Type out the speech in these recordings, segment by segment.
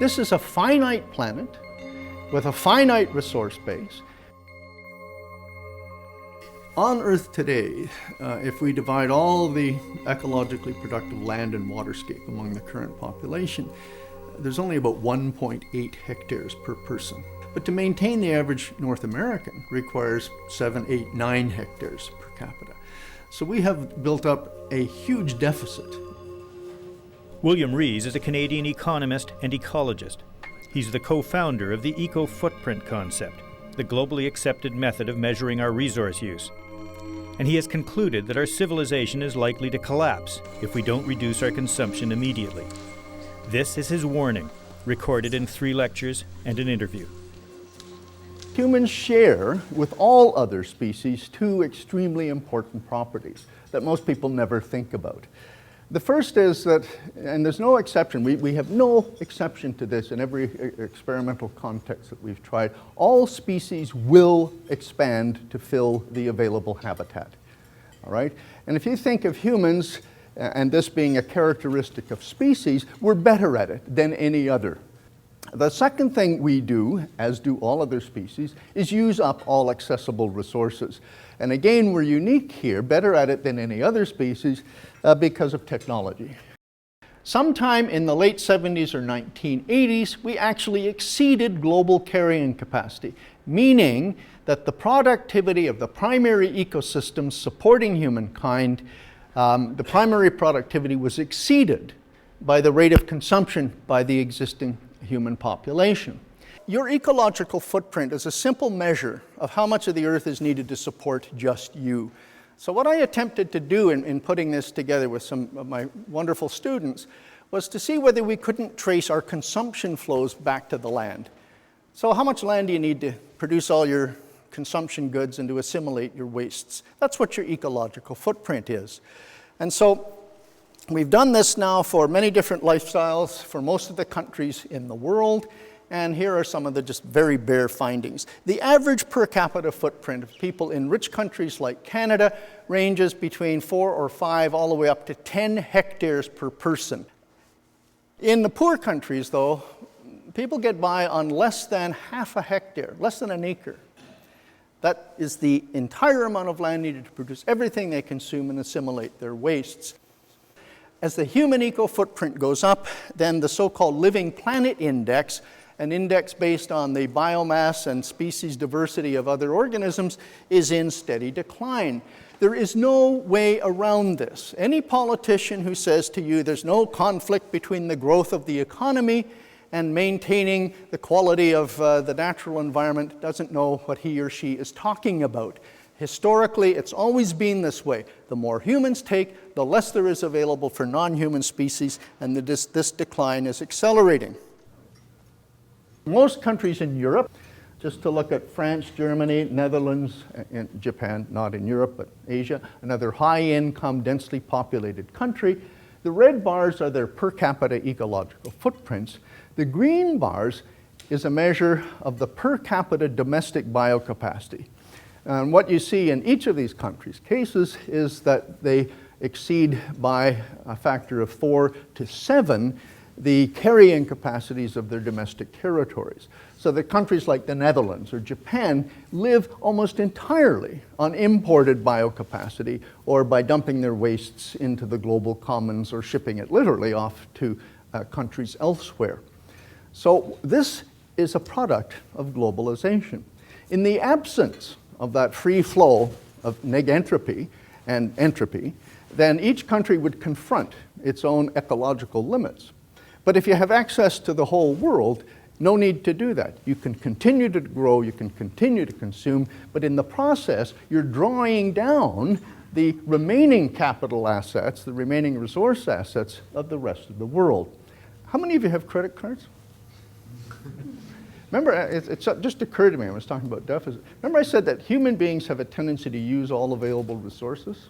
This is a finite planet with a finite resource base. On Earth today, if we divide all the ecologically productive land and waterscape among the current population, there's only about 1.8 hectares per person. But to maintain the average North American requires 7, 8, 9 hectares per capita. So we have built up a huge deficit. William Rees is a Canadian economist and ecologist. He's the co-founder of the eco-footprint concept, the globally accepted method of measuring our resource use. And he has concluded that our civilization is likely to collapse if we don't reduce our consumption immediately. This is his warning, recorded in 3 lectures and an interview. Humans share with all other species 2 extremely important properties that most people never think about. The first is that, and there's no exception, we have no exception to this in every experimental context that we've tried, all species will expand to fill the available habitat, all right? And if you think of humans, and this being a characteristic of species, we're better at it than any other. The second thing we do, as do all other species, is use up all accessible resources. And again, we're unique here, better at it than any other species, because of technology. Sometime in the late 70s or 1980s, we actually exceeded global carrying capacity, meaning that the productivity of the primary ecosystems supporting humankind, the primary productivity was exceeded by the rate of consumption by the existing human population. Your ecological footprint is a simple measure of how much of the earth is needed to support just you. So what I attempted to do in putting this together with some of my wonderful students was to see whether we couldn't trace our consumption flows back to the land. So how much land do you need to produce all your consumption goods and to assimilate your wastes? That's what your ecological footprint is. And so we've done this now for many different lifestyles for most of the countries in the world, and here are some of the just very bare findings. The average per capita footprint of people in rich countries like Canada ranges between 4 or 5 all the way up to 10 hectares per person. In the poor countries, though, people get by on less than half a hectare, less than an acre. That is the entire amount of land needed to produce everything they consume and assimilate their wastes. As the human eco-footprint goes up, then the so-called Living Planet Index, an index based on the biomass and species diversity of other organisms, is in steady decline. There is no way around this. Any politician who says to you there's no conflict between the growth of the economy and maintaining the quality of the natural environment doesn't know what he or she is talking about. Historically, it's always been this way. The more humans take, the less there is available for non-human species, and this decline is accelerating. Most countries in Europe, just to look at France, Germany, Netherlands, and Japan, not in Europe, but Asia, another high-income, densely populated country, the red bars are their per capita ecological footprints. The green bars is a measure of the per capita domestic biocapacity. And what you see in each of these countries' cases is that they exceed by a factor of 4 to 7 the carrying capacities of their domestic territories. So the countries like the Netherlands or Japan live almost entirely on imported biocapacity or by dumping their wastes into the global commons or shipping it literally off to countries elsewhere. So this is a product of globalization. In the absence of that free flow of negentropy and entropy, then each country would confront its own ecological limits. But if you have access to the whole world, no need to do that. You can continue to grow, you can continue to consume, but in the process, you're drawing down the remaining capital assets, the remaining resource assets of the rest of the world. How many of you have credit cards? Remember, it just occurred to me, I was talking about deficit. Remember I said that human beings have a tendency to use all available resources?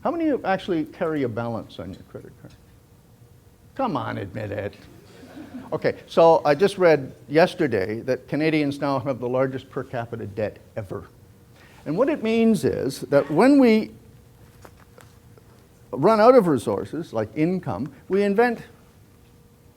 How many of you actually carry a balance on your credit card? Come on, admit it. Okay, so I just read yesterday that Canadians now have the largest per capita debt ever. And what it means is that when we run out of resources, like income, we invent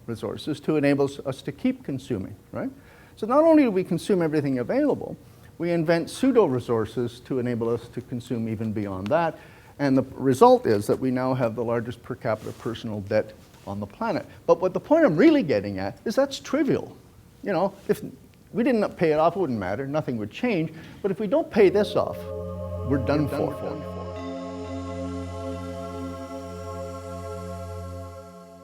resources to enable us to keep consuming, right? So not only do we consume everything available, we invent pseudo-resources to enable us to consume even beyond that. And the result is that we now have the largest per capita personal debt on the planet. But what the point I'm really getting at is that's trivial. You know, if we didn't pay it off, it wouldn't matter, nothing would change. But if we don't pay this off, we're done for.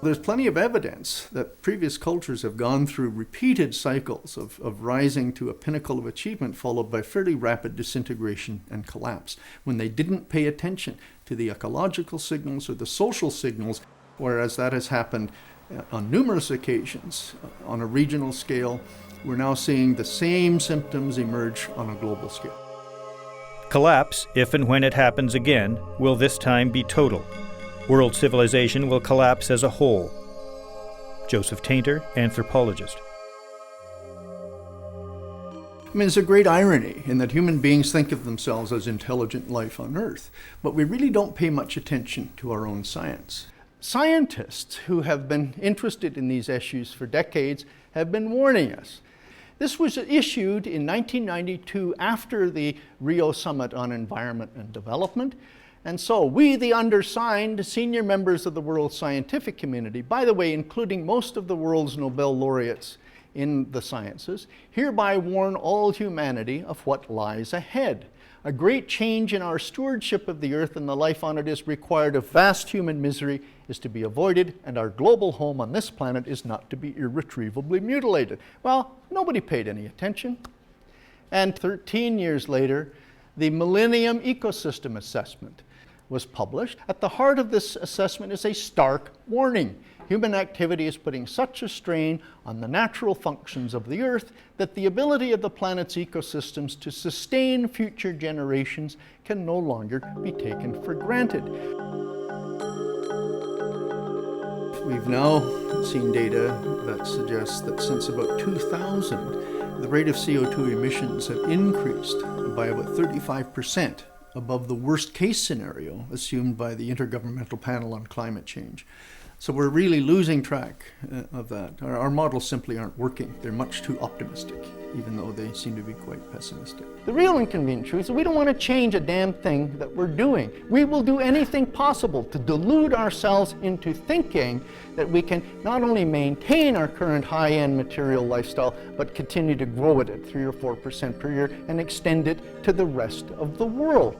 There's plenty of evidence that previous cultures have gone through repeated cycles of rising to a pinnacle of achievement followed by fairly rapid disintegration and collapse when they didn't pay attention to the ecological signals or the social signals, whereas that has happened on numerous occasions on a regional scale. We're now seeing the same symptoms emerge on a global scale. Collapse, if and when it happens again, will this time be total. World civilization will collapse as a whole. Joseph Tainter, anthropologist. I mean, there's a great irony in that human beings think of themselves as intelligent life on Earth, but we really don't pay much attention to our own science. Scientists who have been interested in these issues for decades have been warning us. This was issued in 1992 after the Rio Summit on Environment and Development. And so we, the undersigned, senior members of the world scientific community, by the way, including most of the world's Nobel laureates in the sciences, hereby warn all humanity of what lies ahead. A great change in our stewardship of the earth and the life on it is required if vast human misery is to be avoided, and our global home on this planet is not to be irretrievably mutilated. Well, nobody paid any attention. And 13 years later, the Millennium Ecosystem Assessment was published. At the heart of this assessment is a stark warning. Human activity is putting such a strain on the natural functions of the Earth that the ability of the planet's ecosystems to sustain future generations can no longer be taken for granted. We've now seen data that suggests that since about 2000, the rate of CO2 emissions have increased by about 35%. Above the worst case scenario assumed by the Intergovernmental Panel on Climate Change. So we're really losing track of that. Our models simply aren't working. They're much too optimistic, even though they seem to be quite pessimistic. The real inconvenient truth is we don't want to change a damn thing that we're doing. We will do anything possible to delude ourselves into thinking that we can not only maintain our current high-end material lifestyle, but continue to grow it at 3 or 4% per year and extend it to the rest of the world.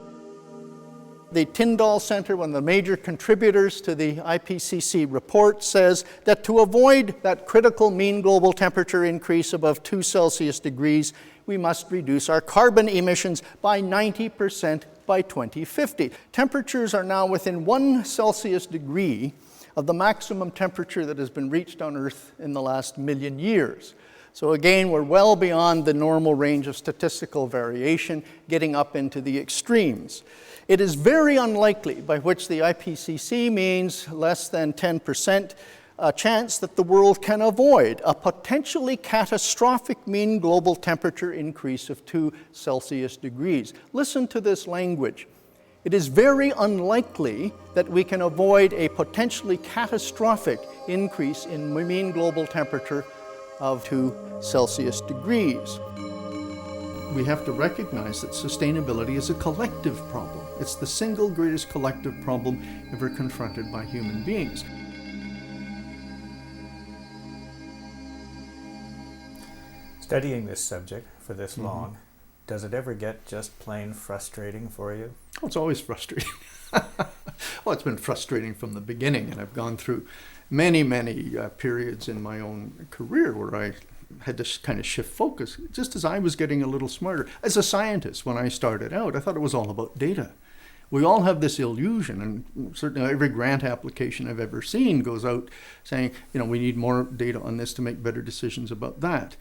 The Tyndall Center, one of the major contributors to the IPCC report, says that to avoid that critical mean global temperature increase above 2 Celsius degrees, we must reduce our carbon emissions by 90% by 2050. Temperatures are now within 1 Celsius degree of the maximum temperature that has been reached on Earth in the last million years. So again, we're well beyond the normal range of statistical variation, getting up into the extremes. It is very unlikely, by which the IPCC means less than 10%, chance that the world can avoid a potentially catastrophic mean global temperature increase of 2 Celsius degrees. Listen to this language. It is very unlikely that we can avoid a potentially catastrophic increase in mean global temperature of 2 Celsius degrees. We have to recognize that sustainability is a collective problem. It's the single greatest collective problem ever confronted by human beings. Studying this subject for this long, does it ever get just plain frustrating for you? Oh, it's always frustrating. Well, it's been frustrating from the beginning, and I've gone through many periods in my own career where I had to kind of shift focus, just as I was getting a little smarter. As a scientist, when I started out, I thought it was all about data. We all have this illusion, and certainly every grant application I've ever seen goes out saying, we need more data on this to make better decisions about that.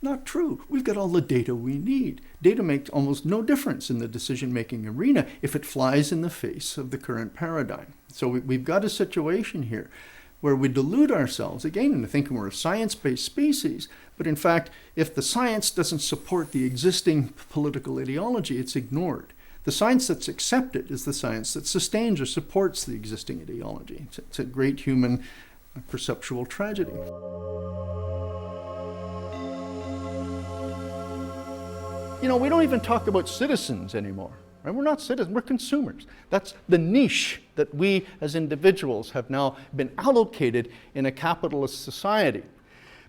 Not true. We've got all the data we need. Data makes almost no difference in the decision-making arena if it flies in the face of the current paradigm. So we've got a situation here where we delude ourselves, again, into thinking we're a science-based species, but in fact, if the science doesn't support the existing political ideology, it's ignored. The science that's accepted is the science that sustains or supports the existing ideology. It's a great human a perceptual tragedy. You know, we don't even talk about citizens anymore. Right? We're not citizens, we're consumers. That's the niche that we as individuals have now been allocated in a capitalist society.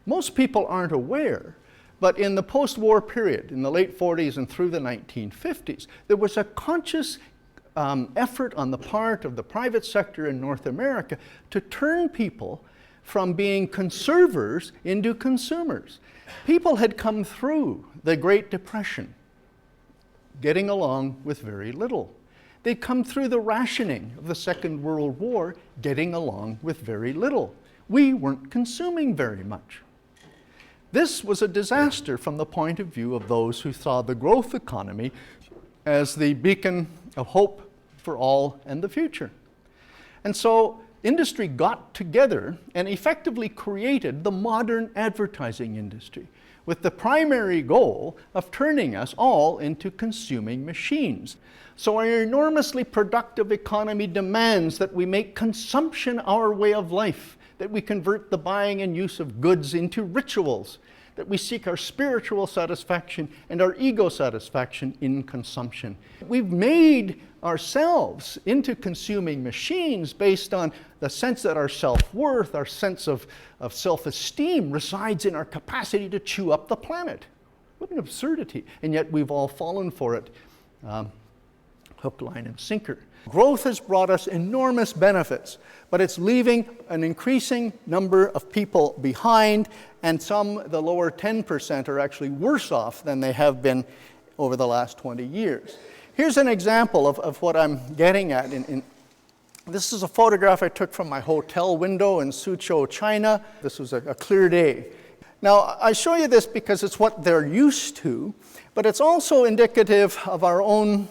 Most people aren't aware, but in the post-war period, in the late 40s and through the 1950s, there was a conscious effort on the part of the private sector in North America to turn people from being conservers into consumers. People had come through the Great Depression getting along with very little. They'd come through the rationing of the Second World War getting along with very little. We weren't consuming very much. This was a disaster from the point of view of those who saw the growth economy as the beacon of hope for all and the future. And so industry got together and effectively created the modern advertising industry with the primary goal of turning us all into consuming machines. So our enormously productive economy demands that we make consumption our way of life, that we convert the buying and use of goods into rituals, that we seek our spiritual satisfaction and our ego satisfaction in consumption. We've made ourselves into consuming machines based on the sense that our self-worth, our sense of self-esteem resides in our capacity to chew up the planet. What an absurdity. And yet we've all fallen for it, hook, line, and sinker. Growth has brought us enormous benefits, but it's leaving an increasing number of people behind, and some, the lower 10%, are actually worse off than they have been over the last 20 years. Here's an example of what I'm getting at. This is a photograph I took from my hotel window in Suzhou, China. This was a clear day. Now, I show you this because it's what they're used to, but it's also indicative of our own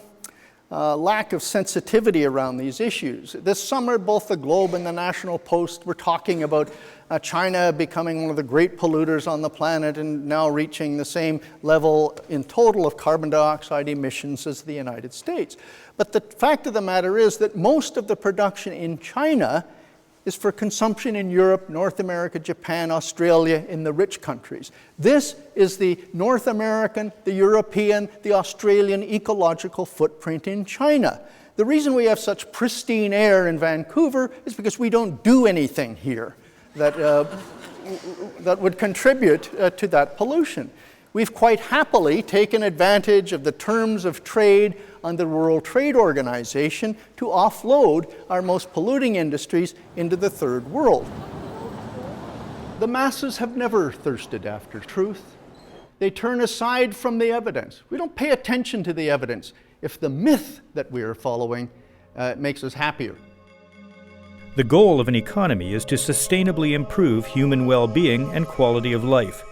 lack of sensitivity around these issues. This summer, both the Globe and the National Post were talking about China becoming one of the great polluters on the planet and now reaching the same level in total of carbon dioxide emissions as the United States. But the fact of the matter is that most of the production in China is for consumption in Europe, North America, Japan, Australia, in the rich countries. This is the North American, the European, the Australian ecological footprint in China. The reason we have such pristine air in Vancouver is because we don't do anything here that would contribute to that pollution. We've quite happily taken advantage of the terms of trade on the World Trade Organization to offload our most polluting industries into the third world. The masses have never thirsted after truth. They turn aside from the evidence. We don't pay attention to the evidence if the myth that we are following makes us happier. The goal of an economy is to sustainably improve human well-being and quality of life.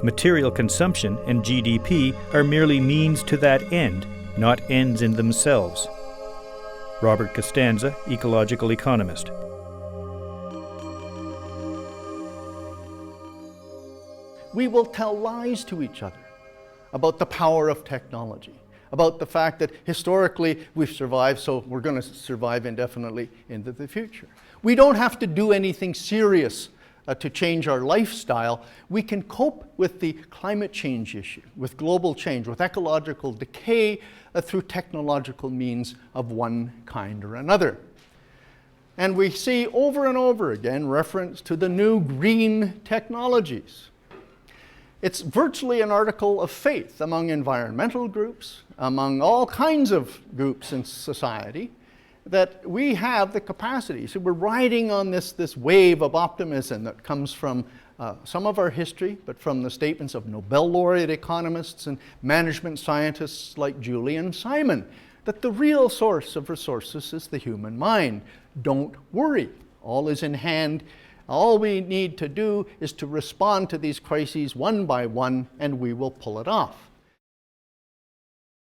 Material consumption and GDP are merely means to that end, not ends in themselves. Robert Costanza, ecological economist. We will tell lies to each other about the power of technology, about the fact that historically we've survived, so we're going to survive indefinitely into the future. We don't have to do anything serious to change our lifestyle. We can cope with the climate change issue, with global change, with ecological decay through technological means of one kind or another. And we see over and over again reference to the new green technologies. It's virtually an article of faith among environmental groups, among all kinds of groups in society, that we have the capacity. So we're riding on this wave of optimism that comes from some of our history, but from the statements of Nobel laureate economists and management scientists like Julian Simon, that the real source of resources is the human mind. Don't worry, all is in hand. All we need to do is to respond to these crises one by one, and we will pull it off.